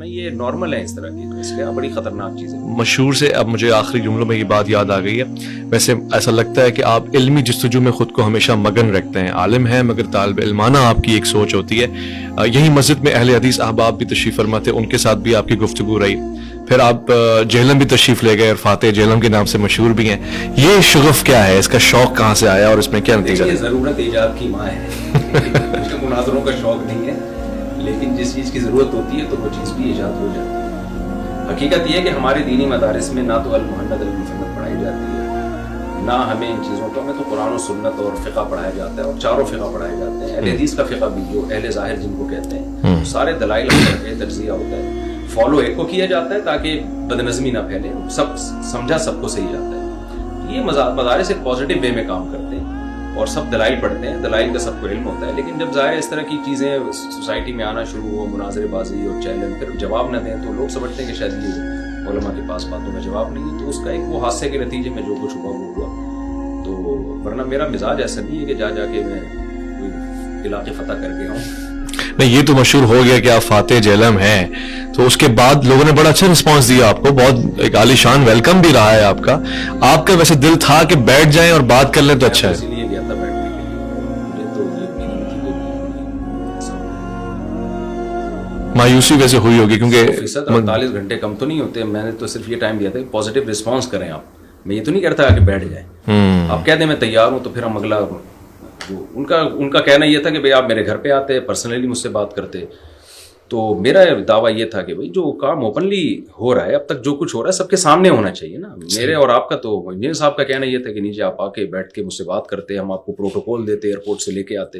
یہ نارمل ہے اس طرح کی، اس لیے بڑی خطرناک چیز ہے. مشہور سے اب مجھے آخری جملوں میں یہ بات یاد آ گئی ہے. ویسے ایسا لگتا ہے کہ آپ علمی جستجو میں خود کو ہمیشہ مگن رکھتے ہیں، عالم ہیں مگر طالب علمانہ آپ کی ایک سوچ ہوتی ہے. یہی مسجد میں اہل حدیث احباب بھی تشریف فرما تھے، ان کے ساتھ بھی آپ کی گفتگو رہی. پھر آپ جہلم بھی تشریف لے گئے اور فاتح جہلم کے نام سے مشہور بھی ہیں. یہ شغف کیا ہے، اس کا شوق کہاں سے آیا اور اس میں کیا نتیجہ؟ یہ ضرورت ایجاد کی ماں ہے. مجھے مناظروں کا شوق نہیں ہے، لیکن جس چیز کی ضرورت ہوتی ہے تو وہ چیز بھی ایجاد ہو جاتی ہے. حقیقت یہ ہے کہ ہمارے دینی مدارس میں نہ تو المحنت المفند پڑھائی جاتی ہے، نہ ہمیں ان چیزوں کو، ہمیں تو قرآن و سنت اور فقہ پڑھایا جاتا ہے، اور چاروں فقہ پڑھائے جاتے ہیں. اہل حدیث کا فقہ بھی جو اہل ظاہر جن کو کہتے ہیں، سارے دلائل کا تجزیہ ہوتا ہے. فالو ایک کو کیا جاتا ہے تاکہ بدنظمی نہ پھیلے، سب سمجھا سب کو صحیح جاتا ہے. یہ مدارس ایک پازیٹیو وے میں کام کرتے ہیں اور سب دلائل پڑھتے ہیں، دلائل کا سب کو علم ہوتا ہے. لیکن جب ظاہر اس طرح کی چیزیں سوسائٹی میں آنا شروع ہو، مناظرے بازی اور چیلنج، پھر جواب نہ دیں تو لوگ سمجھتے ہیں کہ شاید یہ علماء کے پاس باتوں کا جواب نہیں ہے. تو اس کا ایک وہ حادثے کے نتیجے میں جو کچھ ہوا وہ ہوا. تو ورنہ میرا مزاج ایسا نہیں ہے کہ جا کے میں کوئی علاقے فتح کر کے آؤں. نہیں، یہ تو مشہور ہو گیا کہ آپ فاتح جہلم ہیں، تو اس کے بعد لوگوں نے بڑا اچھا رسپانس دیا آپ کو، بہت ایک عالی شان ویلکم بھی رہا ہے آپ کا. آپ کا ویسے دل تھا کہ بیٹھ جائیں اور بات کر لیں تو اچھا ہے؟ اسی لیے گیا تھا بیٹھنے کے لیے. مجھے تو یہ مایوسی ویسے ہوئی ہوگی کیونکہ 48 گھنٹے کم تو نہیں ہوتے. میں نے تو صرف یہ ٹائم دیا تھا کہ پازیٹیو رسپانس کریں آپ. میں یہ تو نہیں کرتا کہ بیٹھ جائیں. آپ کہہ دیں میں تیار ہوں تو پھر ہم اگلا. ان کا کہنا یہ تھا کہ بھائی آپ میرے گھر پہ آتے، پرسنلی مجھ سے بات کرتے. تو میرا دعویٰ یہ تھا کہ بھائی جو کام اوپنلی ہو رہا ہے، اب تک جو کچھ ہو رہا ہے سب کے سامنے ہونا چاہیے نا. میرے اور آپ کا تو انجینئر صاحب کا کہنا یہ تھا کہ نیچے آپ آ کے بیٹھ کے مجھ سے بات کرتے، ہم آپ کو پروٹوکول دیتے، ایئرپورٹ سے لے کے آتے.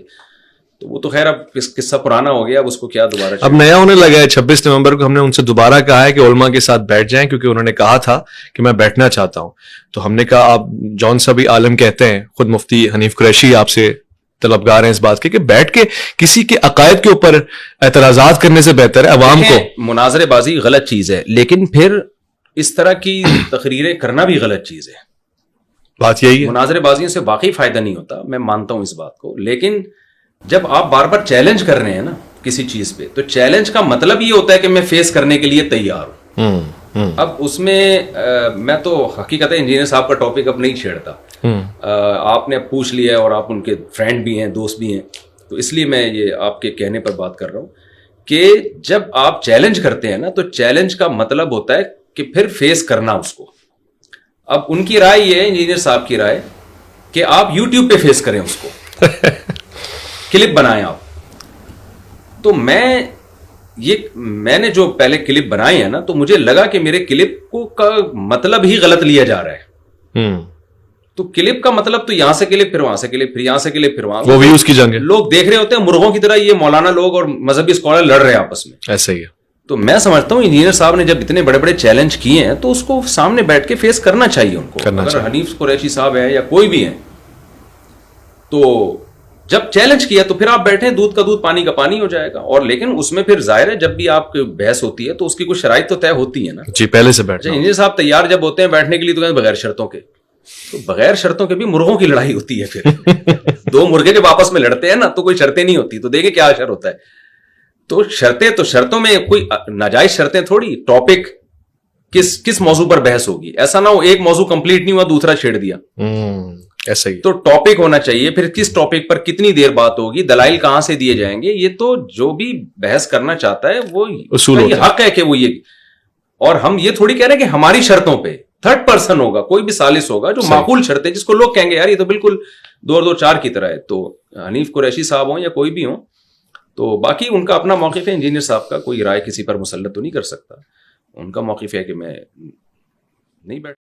تو وہ تو خیر اب قصہ پرانا ہو گیا، اب اس کو کیا دوبارہ اب نیا ہونے لگا ہے. 26 نومبر کو ہم نے ان سے دوبارہ کہا ہے کہ علماء کے ساتھ بیٹھ جائیں، کیونکہ انہوں نے کہا تھا کہ میں بیٹھنا چاہتا ہوں. تو ہم نے کہا آپ جون صاحب عالم کہتے ہیں، خود مفتی حنیف قریشی آپ سے طلبگار ہیں اس بات کے کہ بیٹھ کے کسی کے عقائد کے اوپر اعتراضات کرنے سے بہتر ہے عوام کو. مناظرے بازی غلط چیز ہے، لیکن پھر اس طرح کی تقریریں کرنا بھی غلط چیز ہے. بات یہی ہے، مناظرے بازیوں سے واقعی فائدہ نہیں ہوتا، میں مانتا ہوں اس بات کو. لیکن جب آپ بار بار چیلنج کر رہے ہیں نا کسی چیز پہ، تو چیلنج کا مطلب یہ ہوتا ہے کہ میں فیس کرنے کے لیے تیار ہوں. اب اس میں تو حقیقت ہے انجینئر صاحب کا ٹاپک اب نہیں چھیڑتا. آپ نے پوچھ لیا ہے اور آپ ان کے فرینڈ بھی ہیں، دوست بھی ہیں، تو اس لیے میں یہ آپ کے کہنے پر بات کر رہا ہوں کہ جب آپ چیلنج کرتے ہیں نا تو چیلنج کا مطلب ہوتا ہے کہ پھر فیس کرنا اس کو. اب ان کی رائے یہ ہے، انجینئر صاحب کی رائے، کہ آپ یوٹیوب پہ فیس کریں اس کو، کلپ بنائیں آپ. تو میں نے جو پہلے کلپ بنائے ہیں نا، تو مجھے لگا کہ میرے کلپ کو کا مطلب ہی غلط لیا جا رہا ہے. تو کلپ کا مطلب تو یہاں سے کلپ، پھر وہاں سے کلپ، پھر یہاں سے کلپ، پھر وہاں. وہ ویوز کی جنگ ہے. لوگ دیکھ رہے ہوتے ہیں مرغوں کی طرح، یہ مولانا لوگ اور مذہبی اسکالر لڑ رہے ہیں آپس میں. ایسا ہی ہے. تو میں سمجھتا ہوں انجینئر صاحب نے جب اتنے بڑے بڑے چیلنج کیے ہیں تو اس کو سامنے بیٹھ کے فیس کرنا چاہیے ان کو. اگر حنیف قریشی صاحب ہیں یا کوئی بھی ہیں، تو جب چیلنج کیا تو پھر آپ بیٹھیں، دودھ کا دودھ پانی کا پانی ہو جائے گا. اور لیکن اس میں پھر ظاہر ہے جب بھی آپ کی بحث ہوتی ہے تو اس کی کچھ شرائط تو طے ہوتی ہے نا. جی، پہلے سے بیٹھنا. انجینئر صاحب تیار جب ہوتے ہیں بیٹھنے کے لیے تو کہیں بغیر شرطوں کے. تو بغیر شرطوں کے بھی مرغوں کی لڑائی ہوتی ہے. پھر دو مرغے جب آپس میں لڑتے ہیں نا تو کوئی شرطیں نہیں ہوتی. تو دیکھیں کیا اشر ہوتا ہے. تو شرطیں، تو شرطوں میں کوئی ناجائز شرطیں تھوڑی. ٹاپک کس موضوع پر بحث ہوگی، ایسا نہ ہو ایک موضوع کمپلیٹ نہیں ہوا دوسرا چھیڑ دیا. ایسا ہی. تو ٹاپک ہونا چاہیے، پھر کس ٹاپک پر کتنی دیر بات ہوگی، دلائل کہاں سے دیے جائیں گے. یہ تو جو بھی بحث کرنا چاہتا ہے وہ حق ہے کہ وہ یہ. اور ہم یہ تھوڑی کہہ رہے ہیں کہ ہماری شرطوں پہ تھرڈ پرسن ہوگا، کوئی بھی ثالث ہوگا جو معقول شرطیں، جس کو لوگ کہیں گے یار یہ تو بالکل 2 اور 4 کی طرح ہے. تو حنیف قریشی صاحب ہوں یا کوئی بھی ہوں، تو باقی ان کا اپنا موقف ہے. انجینئر صاحب کا کوئی رائے کسی پر مسلط تو نہیں کر سکتا. ان کا موقف ہے کہ میں نہیں بیٹھ